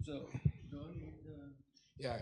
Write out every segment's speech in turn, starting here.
So, do I need Yeah.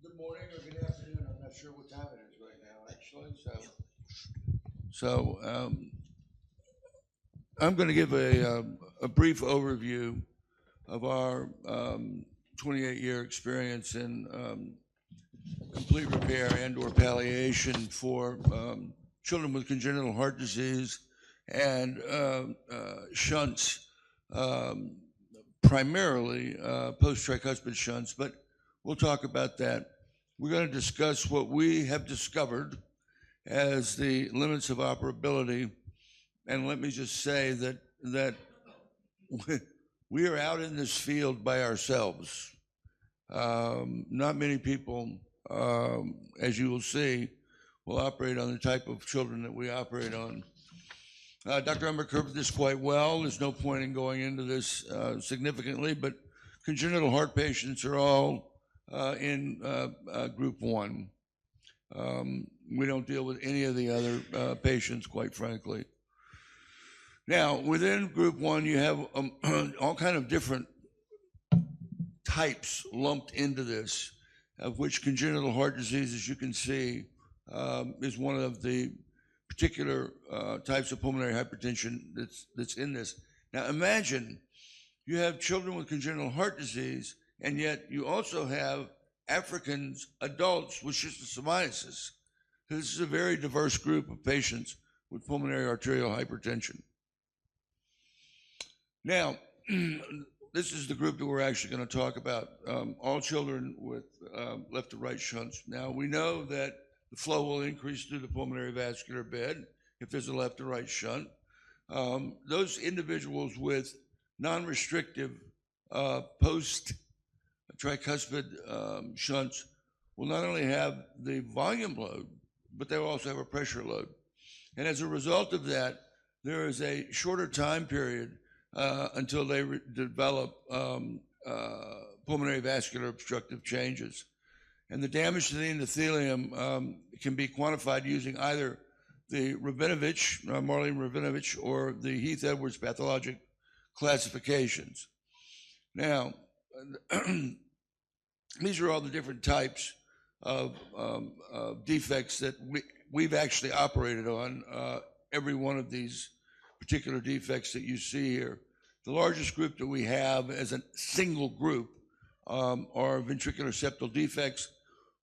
Good morning or good afternoon. I'm not sure what time it is right now, actually. So I'm going to give a brief overview of our 28-year experience in complete repair and/or palliation for children with congenital heart disease and shunts, primarily post-tricuspid shunts, but we'll talk about that. We're going to discuss what we have discovered as the limits of operability. And let me just say that we are out in this field by ourselves. Not many people, as you will see, will operate on the type of children that we operate on. Dr. Umber covered this quite well. There's no point in going into this significantly, but congenital heart patients are all in group 1. We don't deal with any of the other patients, quite frankly. Now, within group 1, you have all kind of different types lumped into this, of which congenital heart disease, as you can see, is one of the particular types of pulmonary hypertension that's in this. Now, imagine you have children with congenital heart disease, and yet you also have Africans, adults with schistosomiasis. This is a very diverse group of patients with pulmonary arterial hypertension. Now, this is the group that we're actually going to talk about, all children with left to right shunts. Now, we know that the flow will increase through the pulmonary vascular bed if there's a left to right shunt. Those individuals with non-restrictive post-tricuspid shunts will not only have the volume load, but they'll also have a pressure load. And as a result of that, there is a shorter time period until they develop pulmonary vascular obstructive changes. And the damage to the endothelium can be quantified using either the Rabinovich, Marlene Rabinovich, or the Heath-Edwards pathologic classifications. Now, these are all the different types of defects that we've actually operated on, every one of these particular defects that you see here. The largest group that we have as a single group are ventricular septal defects,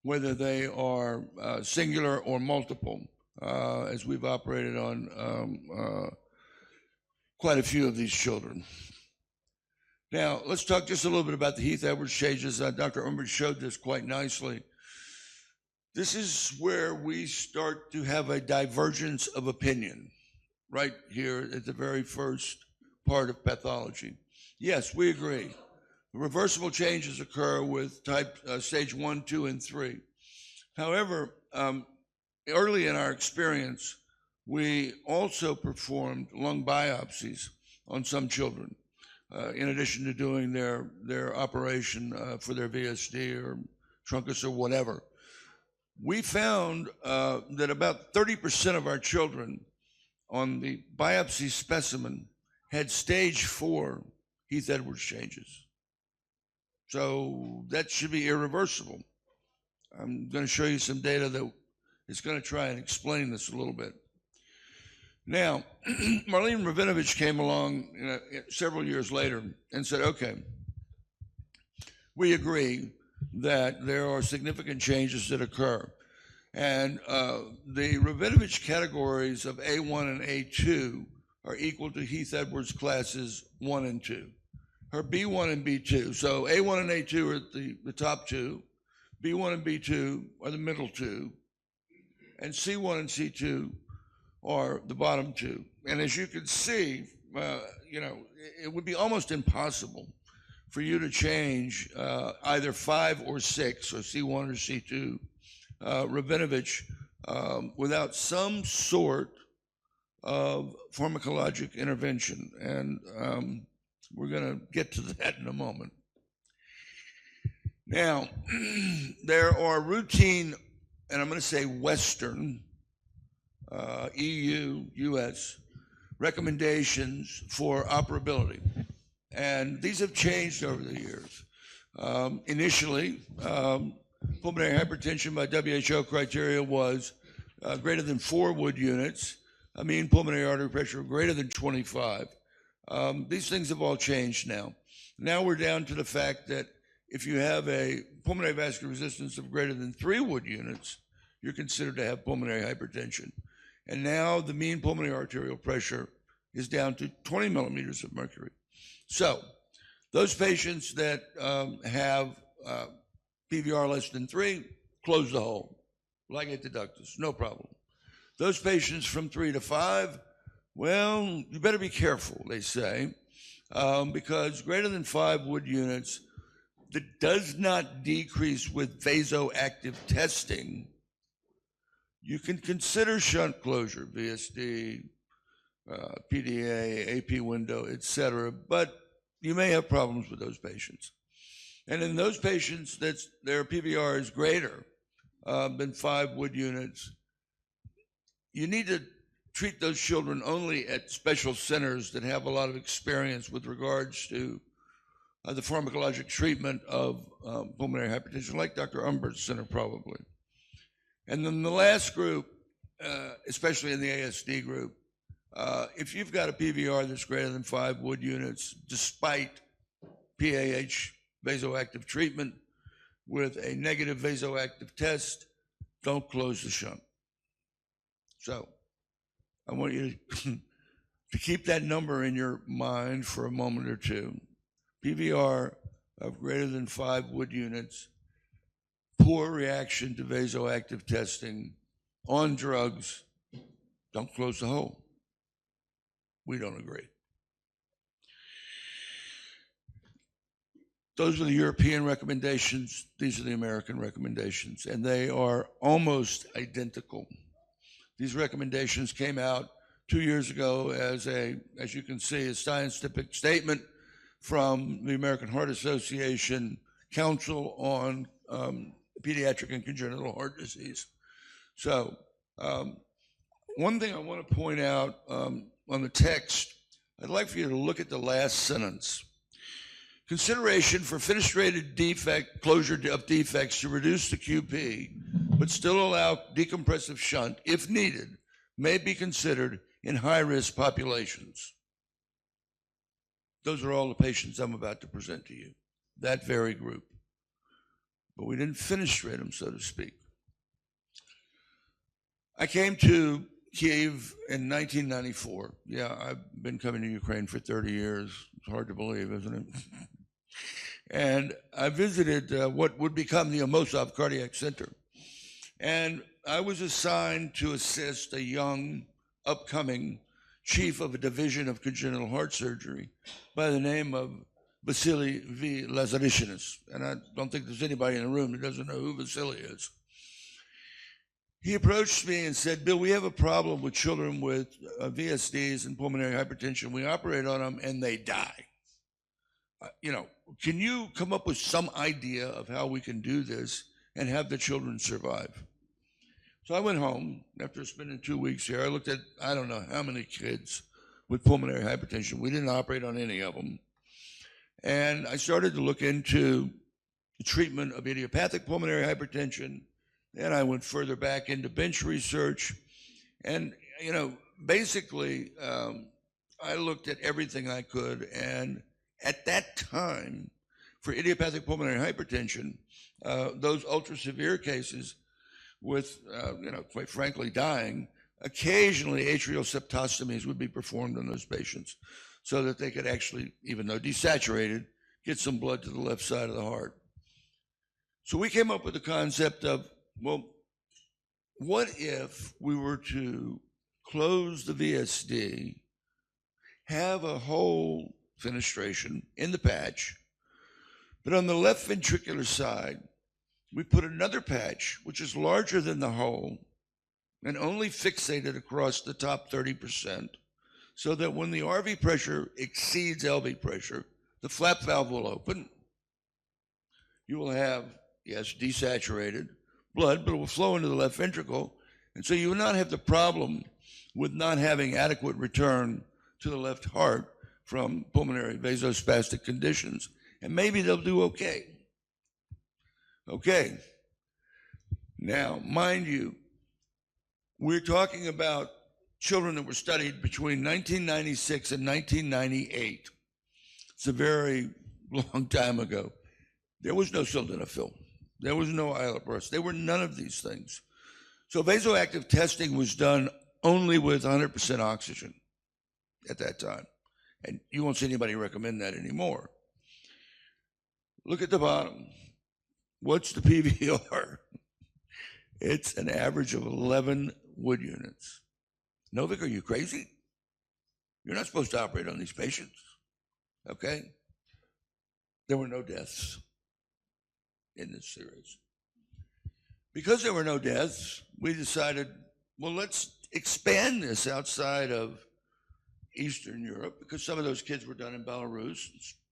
whether they are singular or multiple, as we've operated on quite a few of these children. Now, let's talk just a little bit about the Heath-Edwards changes. Dr. Umber showed this quite nicely. This is where we start to have a divergence of opinion, right here at the very first part of pathology. Yes, we agree. Reversible changes occur with type stage 1, 2, and 3. However, early in our experience, we also performed lung biopsies on some children, in addition to doing their operation for their VSD or truncus or whatever. We found that about 30% of our children on the biopsy specimen had stage 4 Heath-Edwards changes. So that should be irreversible. I'm going to show you some data that is going to try and explain this a little bit. Now, Marlene Rabinovich came along several years later and said, okay, we agree that there are significant changes that occur. And the Rabinovich categories of A1 and A2 are equal to Heath-Edwards classes 1 and 2. Her B1 and B2. So A1 and A2 are the top two. B1 and B2 are the middle two. And C1 and C2 are the bottom two. And as you can see, it would be almost impossible for you to change either 5 or 6 or C1 or C2 Rabinovich without some sort of pharmacologic intervention. And we're going to get to that in a moment. Now, there are routine, and I'm going to say Western, EU, US, recommendations for operability. And these have changed over the years. Initially, pulmonary hypertension by WHO criteria was greater than 4 Wood units, a mean pulmonary artery pressure of greater than 25. These things have all changed now. Now we're down to the fact that if you have a pulmonary vascular resistance of greater than 3 Wood units, you're considered to have pulmonary hypertension. And now the mean pulmonary arterial pressure is down to 20 millimeters of mercury. So those patients that have PVR less than 3, close the hole. Ligate the ductus, no problem. Those patients from 3 to 5, well, you better be careful, they say, because greater than 5 Wood units, that does not decrease with vasoactive testing. You can consider shunt closure, VSD, PDA, AP window, etc., but you may have problems with those patients. And in those patients that their PVR is greater than 5 Wood units, you need to treat those children only at special centers that have a lot of experience with regards to the pharmacologic treatment of pulmonary hypertension, like Dr. Umbert's center probably. And then the last group, especially in the ASD group, if you've got a PVR that's greater than 5 Wood units, despite PAH vasoactive treatment with a negative vasoactive test, don't close the shunt. So I want you to keep that number in your mind for a moment or two. PVR of greater than 5 Wood units, poor reaction to vasoactive testing, on drugs, don't close the hole. We don't agree. Those are the European recommendations. These are the American recommendations, and they are almost identical. These recommendations came out 2 years ago as you can see, a scientific statement from the American Heart Association Council on Pediatric and Congenital Heart Disease. So one thing I want to point out on the text, I'd like for you to look at the last sentence. Consideration for fenestrated defect, closure of defects to reduce the QP, but still allow decompressive shunt, if needed, may be considered in high-risk populations. Those are all the patients I'm about to present to you, that very group. But we didn't fenestrate them, so to speak. I came to Kiev in 1994. Yeah, I've been coming to Ukraine for 30 years. It's hard to believe, isn't it? And I visited what would become the Amosov Cardiac Center. And I was assigned to assist a young, upcoming chief of a division of congenital heart surgery by the name of Vasily V. Lazarishinis. And I don't think there's anybody in the room that doesn't know who Vasily is. He approached me and said, Bill, we have a problem with children with VSDs and pulmonary hypertension. We operate on them and they die. Can you come up with some idea of how we can do this and have the children survive? So I went home after spending 2 weeks here. I looked at, I don't know how many kids with pulmonary hypertension. We didn't operate on any of them. And I started to look into the treatment of idiopathic pulmonary hypertension. Then I went further back into bench research. And, basically, I looked at everything I could. And at that time, for idiopathic pulmonary hypertension, those ultra severe cases with, quite frankly, dying, occasionally atrial septostomies would be performed on those patients so that they could actually, even though desaturated, get some blood to the left side of the heart. So we came up with the concept of, well, what if we were to close the VSD, have a hole fenestration in the patch, but on the left ventricular side, we put another patch, which is larger than the hole, and only fixated across the top 30%, so that when the RV pressure exceeds LV pressure, the flap valve will open. you will have, yes, desaturated blood, but it will flow into the left ventricle. And so you will not have the problem with not having adequate return to the left heart from pulmonary vasospastic conditions. And maybe they'll do okay. Okay. Now, mind you, we're talking about children that were studied between 1996 and 1998. It's a very long time ago. There was no sildenafil. There was no iloprost. There were none of these things. So vasoactive testing was done only with 100% oxygen at that time. And you won't see anybody recommend that anymore. Look at the bottom. What's the PVR? It's an average of 11 Wood units. Novick, are you crazy? You're not supposed to operate on these patients, okay? There were no deaths in this series. Because there were no deaths, we decided, well, let's expand this outside of Eastern Europe, because some of those kids were done in Belarus,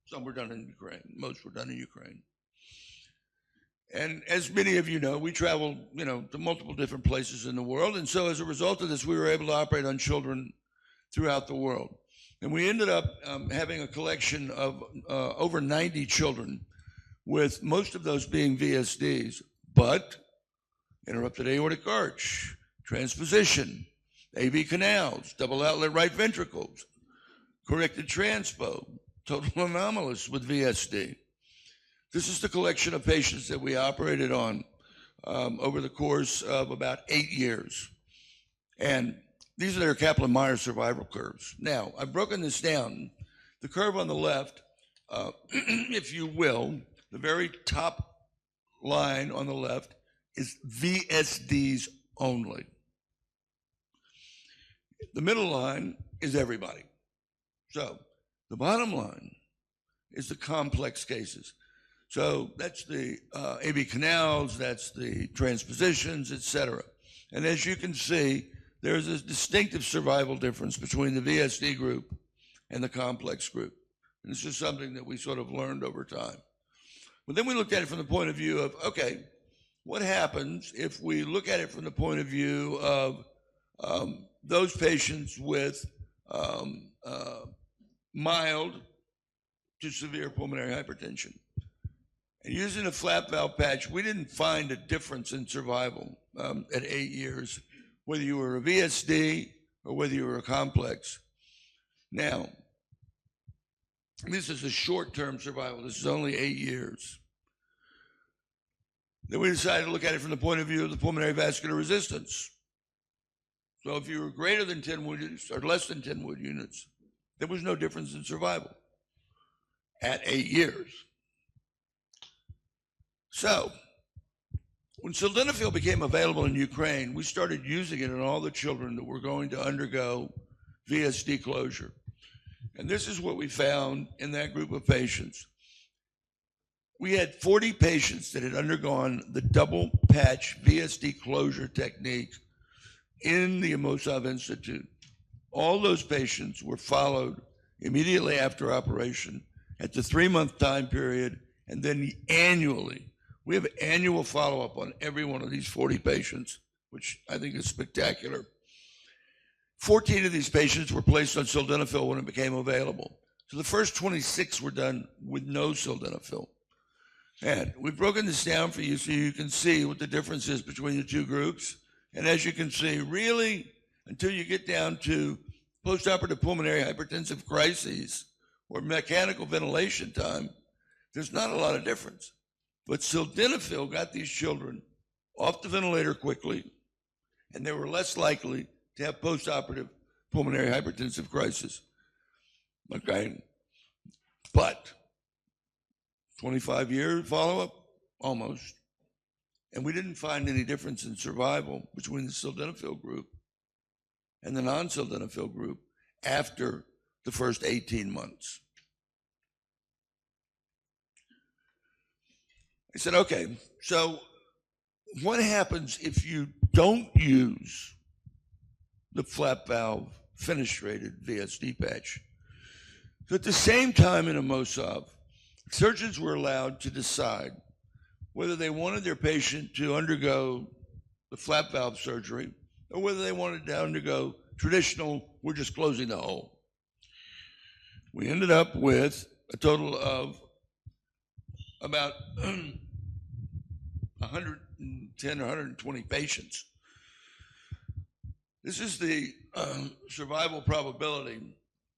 some were done in Ukraine, most were done in Ukraine. And as many of you know, we traveled, to multiple different places in the world. And so as a result of this, we were able to operate on children throughout the world. And we ended up having a collection of over 90 children, with most of those being VSDs, but interrupted aortic arch, transposition, AV canals, double outlet right ventricles, corrected transpo, total anomalous with VSD. This is the collection of patients that we operated on over the course of about 8 years. And these are their Kaplan-Meier survival curves. Now, I've broken this down. The curve on the left, if you will, the very top line on the left is VSDs only. The middle line is everybody. So the bottom line is the complex cases. So that's the AV canals, that's the transpositions, et cetera. And as you can see, there's a distinctive survival difference between the VSD group and the complex group. And this is something that we sort of learned over time. But then we looked at it from the point of view of, okay, what happens if we look at it from the point of view of those patients with mild to severe pulmonary hypertension? And using a flap valve patch, we didn't find a difference in survival at 8 years, whether you were a VSD or whether you were a complex. Now, this is a short-term survival. This is only 8 years. Then we decided to look at it from the point of view of the pulmonary vascular resistance. So if you were greater than 10 Wood units or less than 10 Wood units, there was no difference in survival at 8 years. So when sildenafil became available in Ukraine, we started using it in all the children that were going to undergo VSD closure. And this is what we found in that group of patients. We had 40 patients that had undergone the double patch VSD closure technique in the Amosov Institute. All those patients were followed immediately after operation at the 3-month time period, and then annually. We have annual follow-up on every one of these 40 patients, which I think is spectacular. 14 of these patients were placed on sildenafil when it became available. So the first 26 were done with no sildenafil. And we've broken this down for you so you can see what the difference is between the two groups. And as you can see, really, until you get down to postoperative pulmonary hypertensive crises or mechanical ventilation time, there's not a lot of difference. But sildenafil got these children off the ventilator quickly, and they were less likely to have postoperative pulmonary hypertensive crisis. Okay? But 25-year follow-up? Almost. And we didn't find any difference in survival between the sildenafil group and the non-sildenafil group after the first 18 months. I said, okay, so what happens if you don't use the flap valve fenestrated VSD patch? So at the same time in Amosov, surgeons were allowed to decide whether they wanted their patient to undergo the flap valve surgery or whether they wanted to undergo traditional, we're just closing the hole. We ended up with a total of about 110 or 120 patients. This is the survival probability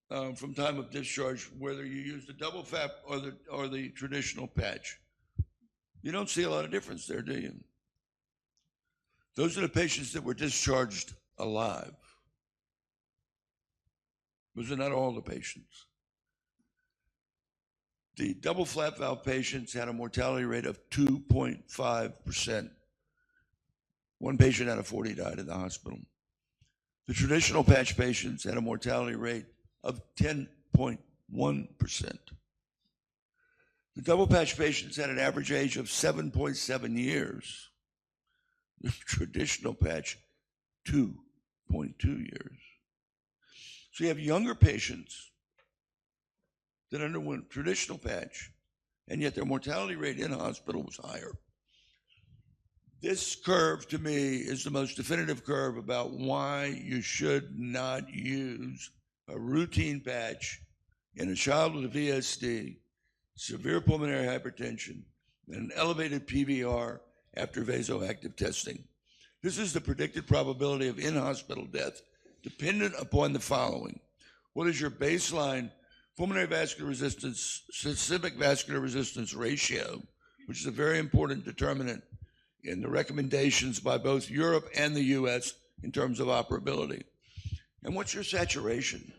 from time of discharge, whether you use the double flap or the traditional patch. You don't see a lot of difference there, do you? Those are the patients that were discharged alive. Those are not all the patients. The double flap valve patients had a mortality rate of 2.5%. One patient out of 40 died in the hospital. The traditional patch patients had a mortality rate of 10.1%. The double patch patients had an average age of 7.7 years. The traditional patch, 2.2 years. So you have younger patients that underwent traditional patch, and yet their mortality rate in hospital was higher. This curve, to me, is the most definitive curve about why you should not use a routine patch in a child with a VSD, severe pulmonary hypertension, and an elevated PVR after vasoactive testing. This is the predicted probability of in-hospital death dependent upon the following. What is your baseline pulmonary vascular resistance, systemic vascular resistance ratio, which is a very important determinant in the recommendations by both Europe and the US in terms of operability? And what's your saturation?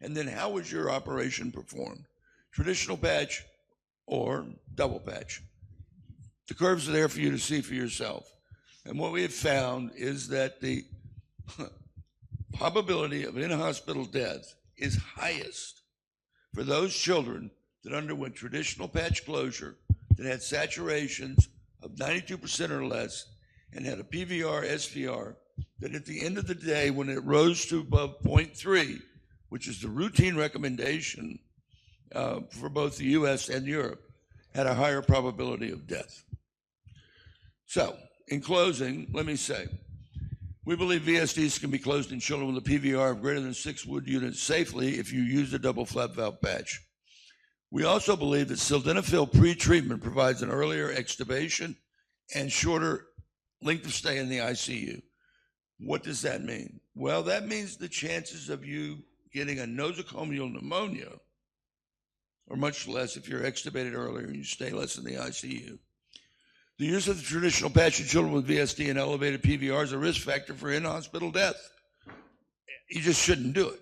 And then how was your operation performed? Traditional patch or double patch? The curves are there for you to see for yourself. And what we have found is that the probability of in-hospital death is highest for those children that underwent traditional patch closure, that had saturations of 92% or less, and had a PVR, SVR, that at the end of the day, when it rose to above 0.3, which is the routine recommendation for both the US and Europe, had a higher probability of death. So, in closing, let me say, we believe VSDs can be closed in children with a PVR of greater than 6 Wood units safely if you use the double flap valve patch. We also believe that sildenafil pre-treatment provides an earlier extubation and shorter length of stay in the ICU. What does that mean? Well, that means the chances of you getting a nosocomial pneumonia are much less if you're extubated earlier and you stay less in the ICU. The use of the traditional patch in children with VSD and elevated PVR is a risk factor for in-hospital death. You just shouldn't do it.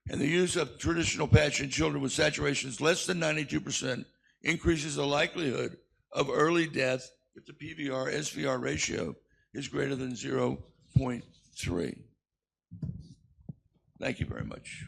And the use of traditional patch in children with saturations less than 92% increases the likelihood of early death if the PVR SVR ratio is greater than 0.3. Thank you very much.